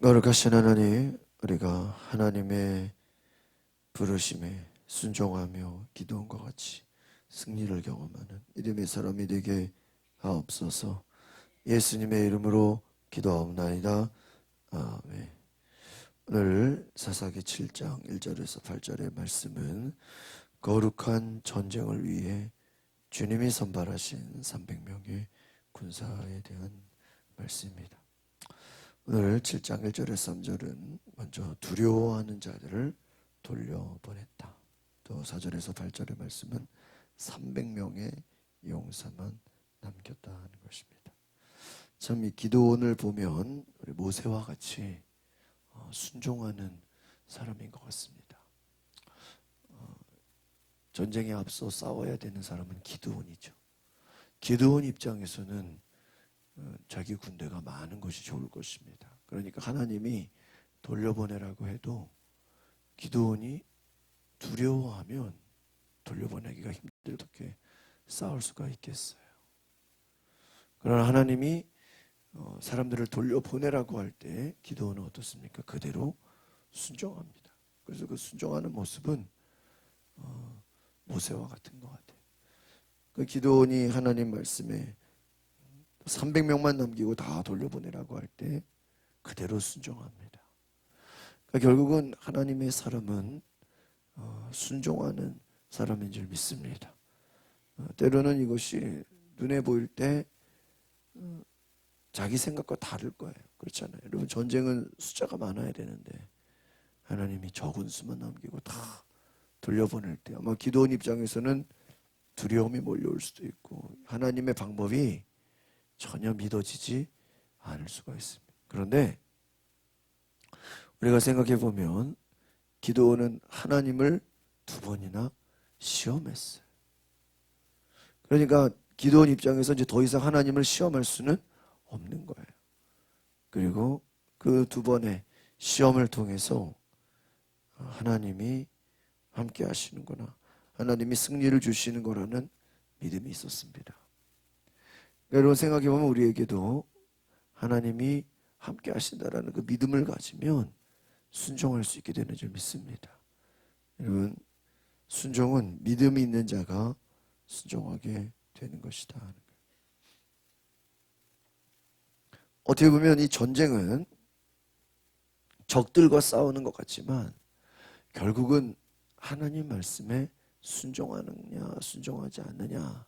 거룩하신 하나님, 우리가 하나님의 부르심에 순종하며 기도원과 같이 승리를 경험하는 믿음의 사람이 되게 하옵소서. 예수님의 이름으로 기도하옵나이다. 아멘. 오늘 사사기 7장 1절에서 8절의 말씀은 거룩한 전쟁을 위해 주님이 선발하신 300명의 군사에 대한 말씀입니다. 오늘 7장 1절에서 3절은 먼저 두려워하는 자들을 돌려보냈다. 또 4절에서 8절의 말씀은 300명의 용사만 남겼다 하는 것입니다. 참 이 기도원을 보면 우리 모세와 같이 순종하는 사람인 것 같습니다. 전쟁에 앞서 싸워야 되는 사람은 기드온이죠. 기드온 입장에서는 자기 군대가 많은 것이 좋을 것입니다. 그러니까 하나님이 돌려보내라고 해도 기드온이 두려워하면 돌려보내기가 힘들게 어떻게 싸울 수가 있겠어요. 그러나 하나님이 사람들을 돌려보내라고 할 때 기드온은 어떻습니까? 그대로 순종합니다. 그래서 그 순종하는 모습은 모세와 같은 것 같아요. 그 기드온이 하나님 말씀에 300명만 남기고 다 돌려보내라고 할 때 그대로 순종합니다. 그러니까 결국은 하나님의 사람은 순종하는 사람인 줄 믿습니다. 때로는 이것이 눈에 보일 때 자기 생각과 다를 거예요. 그렇잖아요. 여러분, 전쟁은 숫자가 많아야 되는데 하나님이 적은 수만 남기고 다 돌려보낼 때 아마 기도원 입장에서는 두려움이 몰려올 수도 있고 하나님의 방법이 전혀 믿어지지 않을 수가 있습니다. 그런데 우리가 생각해 보면 기드온은 하나님을 2번이나 시험했어요. 그러니까 기드온 입장에서 이제 더 이상 하나님을 시험할 수는 없는 거예요. 그리고 그 2번의 시험을 통해서 하나님이 함께 하시는구나, 하나님이 승리를 주시는 거라는 믿음이 있었습니다. 여러분, 생각해 보면 우리에게도 하나님이 함께 하신다라는 그 믿음을 가지면 순종할 수 있게 되는 줄 믿습니다. 여러분, 순종은 믿음이 있는 자가 순종하게 되는 것이다 하는 거예요. 어떻게 보면 이 전쟁은 적들과 싸우는 것 같지만 결국은 하나님 말씀에 순종하느냐 순종하지 않느냐,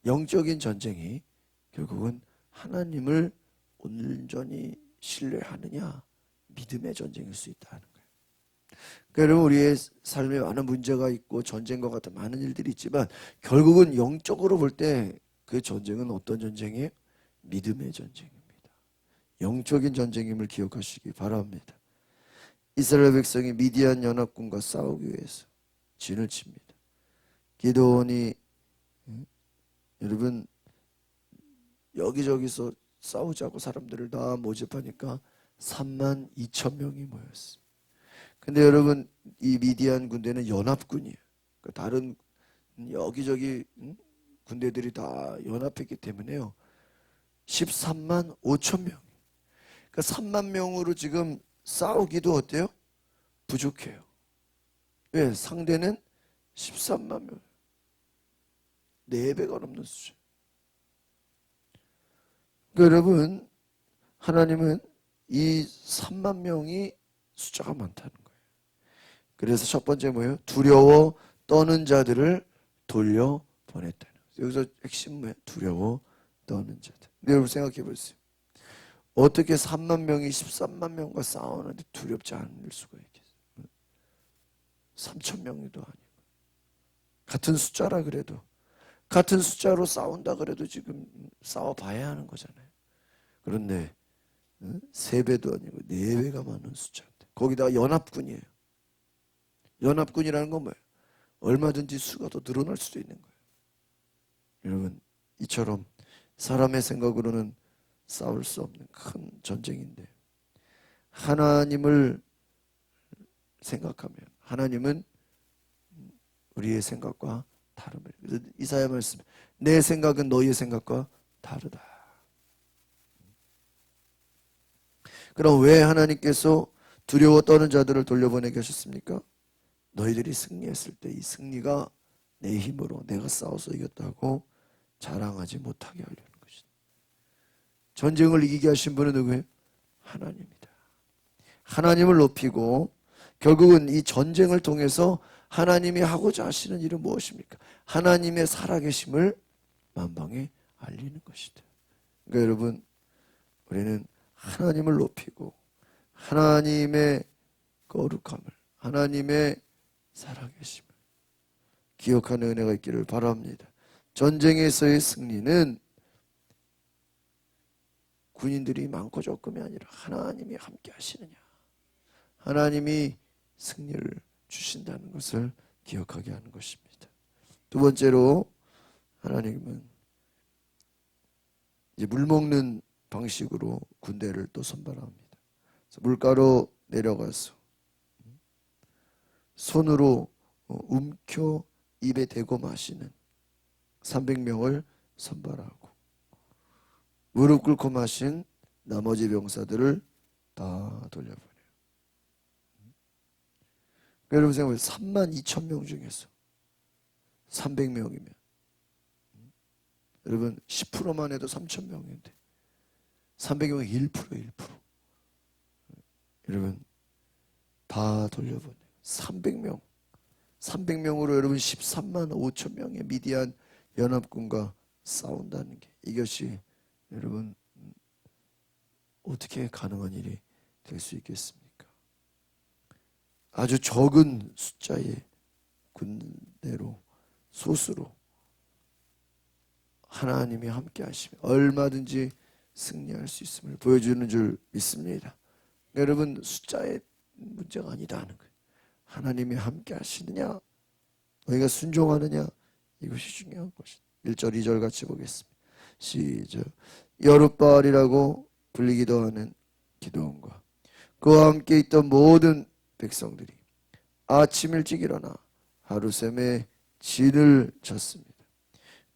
영적인 전쟁이 결국은 하나님을 온전히 신뢰하느냐 믿음의 전쟁일 수 있다는 거예요. 그러니까 여러분, 우리의 삶에 많은 문제가 있고 전쟁과 같은 많은 일들이 있지만 결국은 영적으로 볼 때 그 전쟁은 어떤 전쟁이에요? 믿음의 전쟁입니다. 영적인 전쟁임을 기억하시기 바랍니다. 이스라엘 백성이 미디안 연합군과 싸우기 위해서 진을 칩니다. 기드온이 여러분 여기저기서 싸우자고 사람들을 다 모집하니까 32,000명이 모였어요. 근데 여러분, 이 미디안 군대는 연합군이에요. 그러니까 다른 여기저기 군대들이 다 연합했기 때문에요 135,000명. 그러니까 3만 명으로 지금 싸우기도 어때요? 부족해요. 왜? 상대는 13만 명. 4배가 넘는 수준. 그러니까 여러분, 하나님은 이 3만 명이 숫자가 많다는 거예요. 그래서 첫 번째 뭐예요? 두려워 떠는 자들을 돌려보냈다는 거예요. 여기서 핵심 뭐예요? 두려워 떠는 자들. 근데 여러분 생각해 보세요. 어떻게 3만 명이 13만 명과 싸우는데 두렵지 않을 수가 있겠어요? 3천 명도 아니고. 같은 숫자라 그래도, 같은 숫자로 싸운다 그래도 지금 싸워봐야 하는 거잖아요. 그런데 3배도 아니고 4배가 많은 숫자인데 거기다가 연합군이에요. 연합군이라는 건 뭐예요? 얼마든지 수가 더 늘어날 수도 있는 거예요. 여러분, 이처럼 사람의 생각으로는 싸울 수 없는 큰 전쟁인데 하나님을 생각하면 하나님은 우리의 생각과 다릅니다. 그래서 이사야 말씀, 내 생각은 너희의 생각과 다르다. 그럼 왜 하나님께서 두려워 떠는 자들을 돌려보내게 하셨습니까? 너희들이 승리했을 때 이 승리가 내 힘으로 내가 싸워서 이겼다고 자랑하지 못하게 하려는 것이다. 전쟁을 이기게 하신 분은 누구예요? 하나님이다. 하나님을 높이고 결국은 이 전쟁을 통해서 하나님이 하고자 하시는 일은 무엇입니까? 하나님의 살아계심을 만방에 알리는 것이다. 그러니까 여러분, 우리는 하나님을 높이고 하나님의 거룩함을, 하나님의 살아계심을 기억하는 은혜가 있기를 바랍니다. 전쟁에서의 승리는 군인들이 많고 적음이 아니라 하나님이 함께 하시느냐, 하나님이 승리를 주신다는 것을 기억하게 하는 것입니다. 두 번째로, 하나님은 이제 물 먹는 방식으로 군대를 또 선발합니다. 물가로 내려가서 손으로 움켜 입에 대고 마시는 300명을 선발하고, 무릎 꿇고 마신 나머지 병사들을 다 돌려보내요. 여러분 생각해보세요. 32,000명 중에서 300명이면 여러분 10%만 해도 3,000명인데 300명이 1%. 여러분 다 돌려보내요. 300명으로 여러분 13만 5천 명의 미디안 연합군과 싸운다는 게, 이것이 여러분 어떻게 가능한 일이 될 수 있겠습니까? 아주 적은 숫자의 군대로, 소수로 하나님이 함께 하시면 얼마든지 승리할 수 있음을 보여주는 줄 믿습니다. 여러분, 숫자의 문제가 아니다는 거예요. 하나님이 함께 하시느냐, 너희가 순종하느냐, 이것이 중요한 것이다. 1절 2절 같이 보겠습니다. 시작. 여룻바알이라고 불리기도 하는 기드온과 그와 함께 있던 모든 백성들이 아침 일찍 일어나 하루샘에 진을 쳤습니다.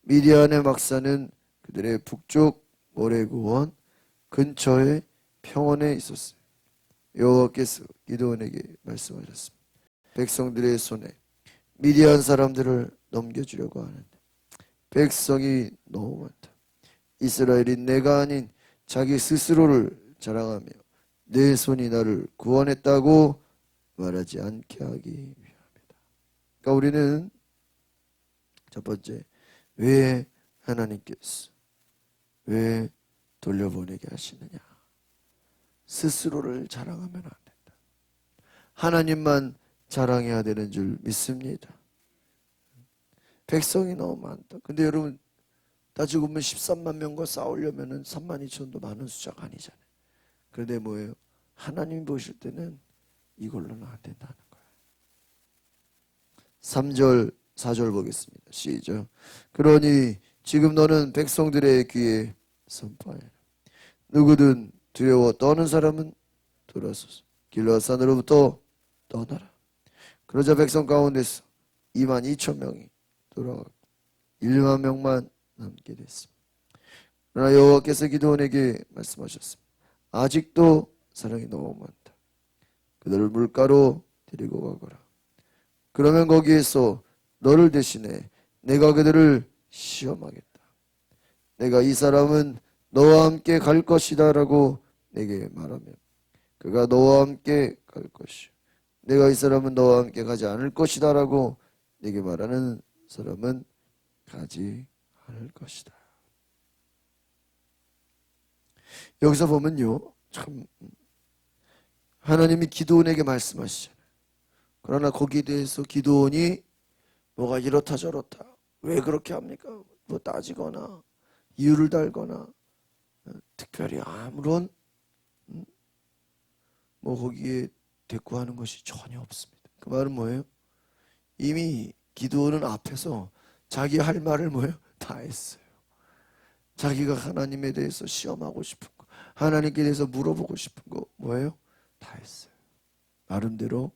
미디안의 막사는 그들의 북쪽 모래구원 근처의 평원에 있었어요. 여호와께서 기드온에게 말씀하셨습니다. 백성들의 손에 미디안 사람들을 넘겨주려고 하는데 백성이 너무 많다. 이스라엘이 내가 아닌 자기 스스로를 자랑하며 내 손이 나를 구원했다고 말하지 않게 하기 위함이다. 그러니까 우리는 첫 번째, 왜 하나님께서 왜 돌려보내게 하시느냐? 스스로를 자랑하면 안 된다. 하나님만 자랑해야 되는 줄 믿습니다. 백성이 너무 많다. 근데 여러분 따지고 보면 13만 명과 싸우려면 32,000도 많은 숫자가 아니잖아요. 그런데 뭐예요? 하나님 보실 때는 이걸로는 안 된다는 거예요. 3절 4절 보겠습니다. 시작. 그러니 지금 너는 백성들의 귀에 선포하라. 누구든 두려워 떠는 사람은 돌아서서 길르앗산으로부터 떠나라. 그러자 백성 가운데서 22,000명이 돌아가고 1만 명만 남게 됐습니다. 그러나 여호와께서 기드온에게 말씀하셨습니다. 아직도 사람이 너무 많다. 그들을 물가로 데리고 가거라. 그러면 거기에서 너를 대신해 내가 그들을 시험하겠다. 내가 이 사람은 너와 함께 갈 것이다 라고 내게 말하면 그가 너와 함께 갈 것이요, 내가 이 사람은 너와 함께 가지 않을 것이다 라고 내게 말하는 사람은 가지 않을 것이다. 여기서 보면요, 참 하나님이 기드온에게 말씀하시잖아요. 그러나 거기에 대해서 기드온이 뭐가 이렇다 저렇다, 왜 그렇게 합니까? 뭐 따지거나 이유를 달거나 특별히 아무런 뭐 거기에 대꾸하는 것이 전혀 없습니다. 그 말은 뭐예요? 이미 기드온은 앞에서 자기 할 말을 뭐예요? 다 했어요. 자기가 하나님에 대해서 시험하고 싶은 거, 하나님께 대해서 물어보고 싶은 거 뭐예요? 다 했어요. 나름대로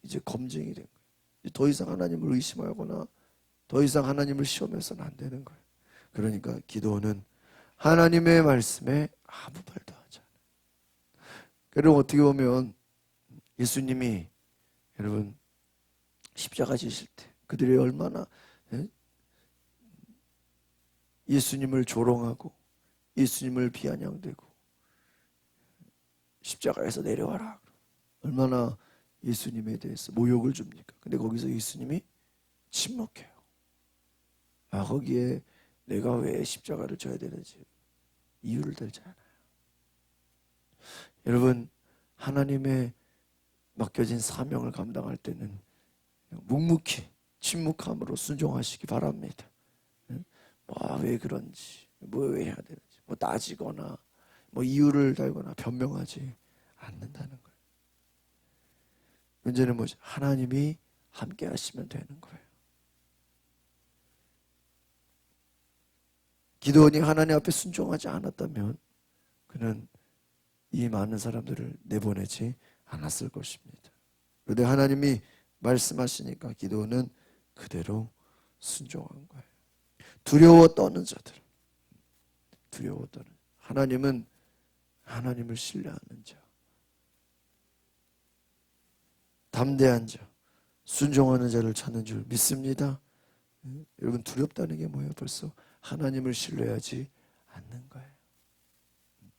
이제 검증이 된 거예요. 더 이상 하나님을 의심하거나 더 이상 하나님을 시험해서는 안 되는 거예요. 그러니까 기드온은 하나님의 말씀에 아무 말도 하지 않아요. 여러분 어떻게 보면 예수님이 여러분 십자가 지실 때 그들이 얼마나 예수님을 조롱하고 예수님을 비아냥대고 십자가에서 내려와라 얼마나 예수님에 대해서 모욕을 줍니까? 근데 거기서 예수님이 침묵해요. 거기에 내가 왜 십자가를 져야 되는지 이유를 들지 않아요. 여러분 하나님의 맡겨진 사명을 감당할 때는 묵묵히 침묵함으로 순종하시기 바랍니다. 왜 그런지, 왜 해야 되는지, 따지거나, 이유를 달거나 변명하지 않는다는 거예요. 문제는 뭐지? 하나님이 함께 하시면 되는 거예요. 기도원이 하나님 앞에 순종하지 않았다면 그는 이 많은 사람들을 내보내지 않았을 것입니다. 그런데 하나님이 말씀하시니까 기도원은 그대로 순종한 거예요. 두려워 떠는 자들, 두려워 떠는 하나님은 하나님을 신뢰하는 자, 담대한 자, 순종하는 자를 찾는 줄 믿습니다. 여러분 두렵다는 게 뭐예요? 벌써 하나님을 신뢰하지 않는 거예요.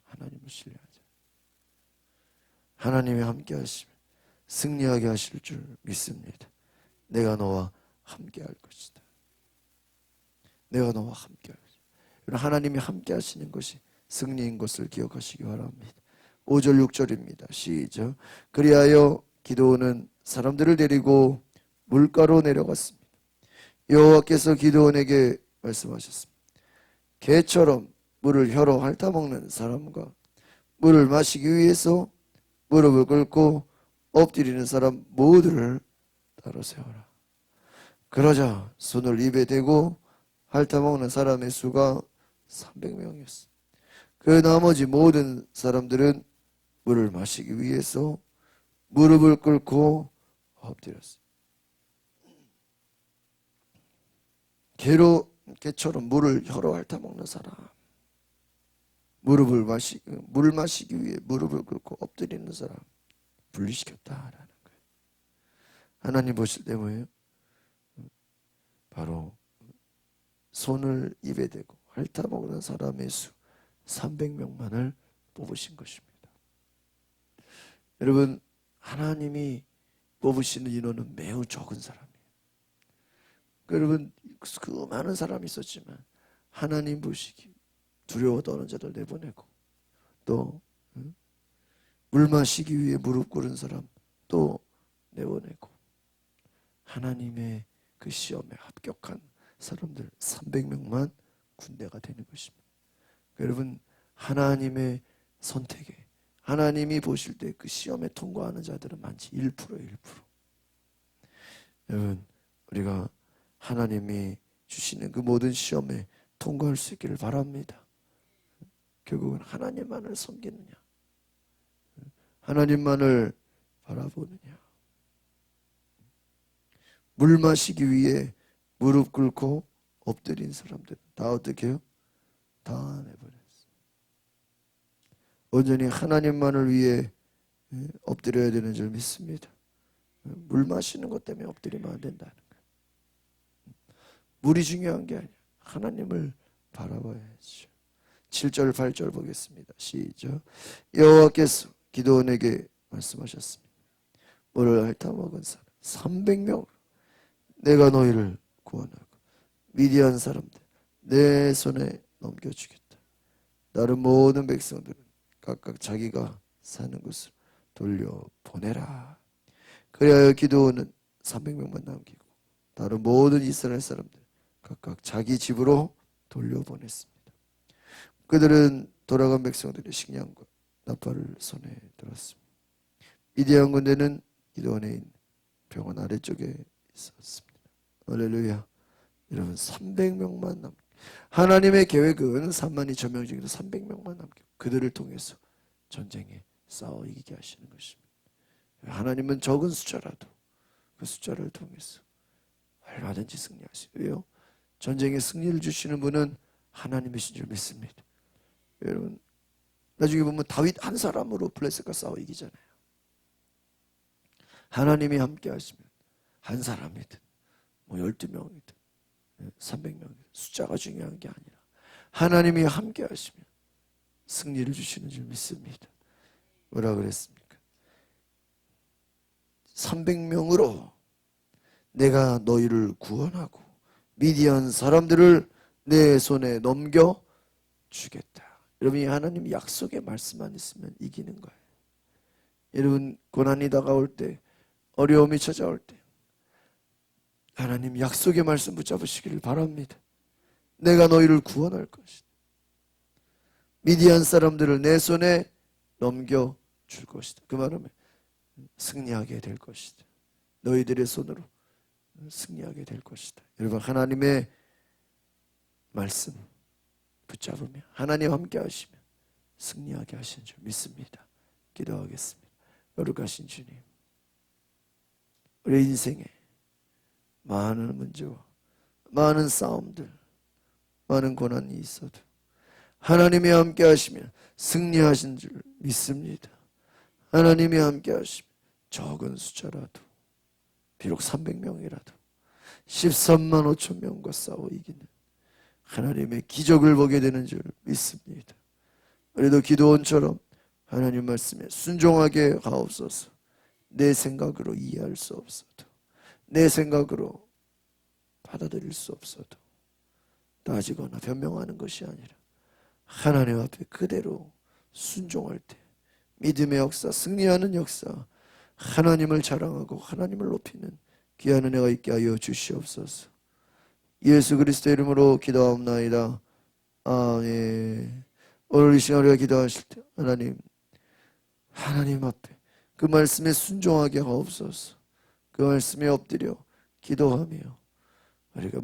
하나님을 신뢰하자. 하나님이 함께 하시면 승리하게 하실 줄 믿습니다. 내가 너와 함께 할 것이다. 내가 너와 함께 할 것이다. 하나님이 함께 하시는 것이 승리인 것을 기억하시기 바랍니다. 5절 6절입니다. 시작. 그리하여 기드온은 사람들을 데리고 물가로 내려갔습니다. 여호와께서 기드온에게 말씀하셨습니다. 개처럼 물을 혀로 핥아먹는 사람과 물을 마시기 위해서 무릎을 꿇고 엎드리는 사람 모두를 따로 세워라. 그러자 손을 입에 대고 핥아먹는 사람의 수가 300명이었어. 그 나머지 모든 사람들은 물을 마시기 위해서 무릎을 꿇고 엎드렸어. 개처럼 물을 혀로 핥아먹는 사람, 물을 마시기 위해 무릎을 꿇고 엎드리는 사람 분리시켰다라는 거예요. 하나님 보실 때 뭐예요? 바로 손을 입에 대고 핥아먹는 사람의 수 300명만을 뽑으신 것입니다. 여러분 하나님이 뽑으시는 인원은 매우 적은 사람이에요. 여러분 그 많은 사람이 있었지만 하나님 보시기 두려워 떠는 자들 내보내고 또 물 마시기 위해 무릎 꿇은 사람 또 내보내고 하나님의 그 시험에 합격한 사람들 300명만 군대가 되는 것입니다. 여러분 하나님의 선택에 하나님이 보실 때 그 시험에 통과하는 자들은 많지 1%예요. 1%. 여러분 우리가 하나님이 주시는 그 모든 시험에 통과할 수 있기를 바랍니다. 결국은 하나님만을 섬기느냐 하나님만을 바라보느냐 물 마시기 위해 무릎 꿇고 엎드린 사람들 다 어떻게 해요? 다 내버렸어요. 온전히 하나님만을 위해 엎드려야 되는 줄 믿습니다. 물 마시는 것 때문에 엎드리면 안 된다는 거예요. 물이 중요한 게 아니야. 하나님을 바라봐야죠. 7절 8절 보겠습니다. 시작. 여호와께서 기드온에게 말씀하셨습니다. 물을 핥아먹은 사람 300명으로 내가 너희를 구원하고 미디안 사람들 내 손에 넘겨주겠다. 다른 모든 백성들은 각각 자기가 사는 곳으로 돌려보내라. 그리하여 기드온은 300명만 남기고 다른 모든 이스라엘 사람들 각각 자기 집으로 돌려보냈습니다. 그들은 돌아간 백성들의 식량과 나팔을 손에 들었습니다. 미디안 군대는 기드온에 있는 병원 아래쪽에 있었습니다. 할렐루야. 여러분 300명만 남기고 하나님의 계획은 3만 2천 명 중에서 300명만 남기고 그들을 통해서 전쟁에 싸워 이기게 하시는 것입니다. 하나님은 적은 숫자라도 그 숫자를 통해서 얼마든지 승리하시고 왜요? 전쟁에 승리를 주시는 분은 하나님이신 줄 믿습니다. 여러분 나중에 보면 다윗 한 사람으로 블레셋과 싸워 이기잖아요. 하나님이 함께 하시면 한 사람이든 뭐 12명이든 300명이든 숫자가 중요한 게 아니라 하나님이 함께 하시면 승리를 주시는 줄 믿습니다. 뭐라 그랬습니까? 300명으로 내가 너희를 구원하고 미디안 사람들을 내 손에 넘겨 주겠다. 여러분이 하나님 약속의 말씀만 있으면 이기는 거예요. 여러분 고난이 다가올 때, 어려움이 찾아올 때 하나님 약속의 말씀 붙잡으시기를 바랍니다. 내가 너희를 구원할 것이다. 미디안 사람들을 내 손에 넘겨줄 것이다. 그 말은 승리하게 될 것이다. 너희들의 손으로 승리하게 될 것이다. 여러분 하나님의 말씀 붙잡으며 하나님 함께 하시면 승리하게 하신 줄 믿습니다. 기도하겠습니다. 거룩하신 주님, 우리 인생에 많은 문제와 많은 싸움들, 많은 고난이 있어도 하나님이 함께 하시면 승리하신 줄 믿습니다. 하나님이 함께 하시면 적은 숫자라도 비록 300명이라도 13만 5천 명과 싸워 이기는 하나님의 기적을 보게 되는 줄 믿습니다. 우리도 기도원처럼 하나님 말씀에 순종하게 하옵소서. 내 생각으로 이해할 수 없어도, 내 생각으로 받아들일 수 없어도 따지거나 변명하는 것이 아니라 하나님 앞에 그대로 순종할 때 믿음의 역사, 승리하는 역사, 하나님을 자랑하고 하나님을 높이는 귀한 은혜가 있게 하여 주시옵소서. 예수 그리스도의 이름으로 기도하옵나이다. 아멘. 오늘 이 시간 우리가 기도하실 때 하나님 앞에 그 말씀에 순종하게 하옵소서. 그 말씀에 엎드려 기도하며 우리가